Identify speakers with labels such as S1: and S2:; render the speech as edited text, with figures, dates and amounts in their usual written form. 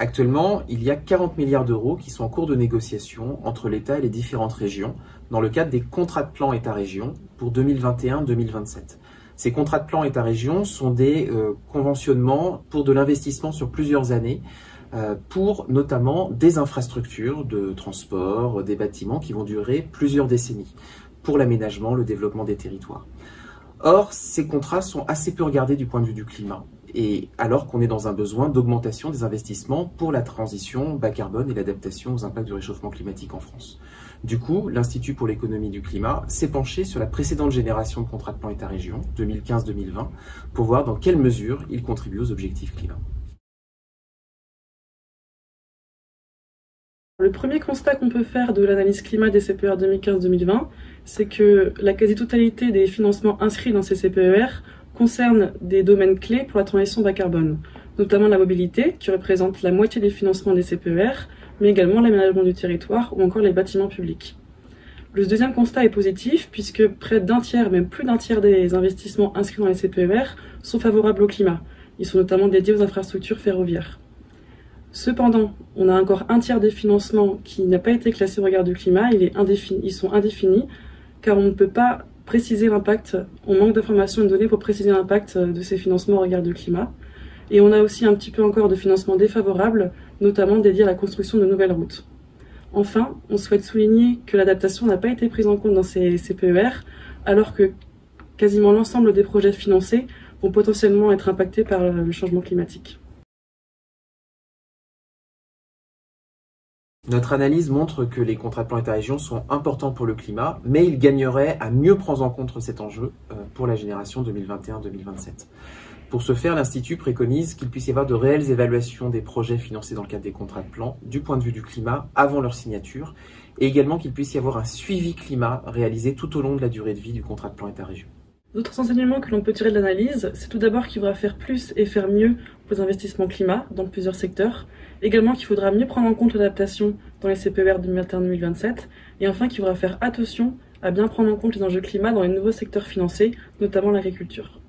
S1: Actuellement, il y a 40 milliards d'euros qui sont en cours de négociation entre l'État et les différentes régions dans le cadre des contrats de plan État-région pour 2021-2027. Ces contrats de plan État-région sont des conventionnements pour de l'investissement sur plusieurs années pour notamment des infrastructures de transport, des bâtiments qui vont durer plusieurs décennies pour l'aménagement, le développement des territoires. Or, ces contrats sont assez peu regardés du point de vue du climat, et alors qu'on est dans un besoin d'augmentation des investissements pour la transition bas carbone et l'adaptation aux impacts du réchauffement climatique en France. Du coup, l'Institut pour l'économie du climat s'est penché sur la précédente génération de contrats de plan État-région, 2015-2020, pour voir dans quelle mesure ils contribuent aux objectifs climat.
S2: Le premier constat qu'on peut faire de l'analyse climat des CPER 2015-2020, c'est que la quasi-totalité des financements inscrits dans ces CPER concernent des domaines clés pour la transition bas carbone, notamment la mobilité, qui représente la moitié des financements des CPER, mais également l'aménagement du territoire ou encore les bâtiments publics. Le deuxième constat est positif, puisque près d'un tiers, même plus d'un tiers des investissements inscrits dans les CPER sont favorables au climat. Ils sont notamment dédiés aux infrastructures ferroviaires. Cependant, on a encore un tiers des financements qui n'a pas été classé au regard du climat, ils sont indéfinis, car on ne peut pas préciser l'impact, on manque d'informations et de données pour préciser l'impact de ces financements au regard du climat. Et on a aussi un petit peu encore de financements défavorables, notamment dédiés à la construction de nouvelles routes. Enfin, on souhaite souligner que l'adaptation n'a pas été prise en compte dans ces CPER, alors que quasiment l'ensemble des projets financés vont potentiellement être impactés par le changement climatique.
S1: Notre analyse montre que les contrats de plan État-région sont importants pour le climat, mais ils gagneraient à mieux prendre en compte cet enjeu pour la génération 2021-2027. Pour ce faire, l'Institut préconise qu'il puisse y avoir de réelles évaluations des projets financés dans le cadre des contrats de plan du point de vue du climat avant leur signature, et également qu'il puisse y avoir un suivi climat réalisé tout au long de la durée de vie du contrat de plan État-région.
S2: D'autres enseignements que l'on peut tirer de l'analyse, c'est tout d'abord qu'il faudra faire plus et faire mieux pour les investissements climat dans plusieurs secteurs, également qu'il faudra mieux prendre en compte l'adaptation dans les CPER 2021-2027, et enfin qu'il faudra faire attention à bien prendre en compte les enjeux climat dans les nouveaux secteurs financés, notamment l'agriculture.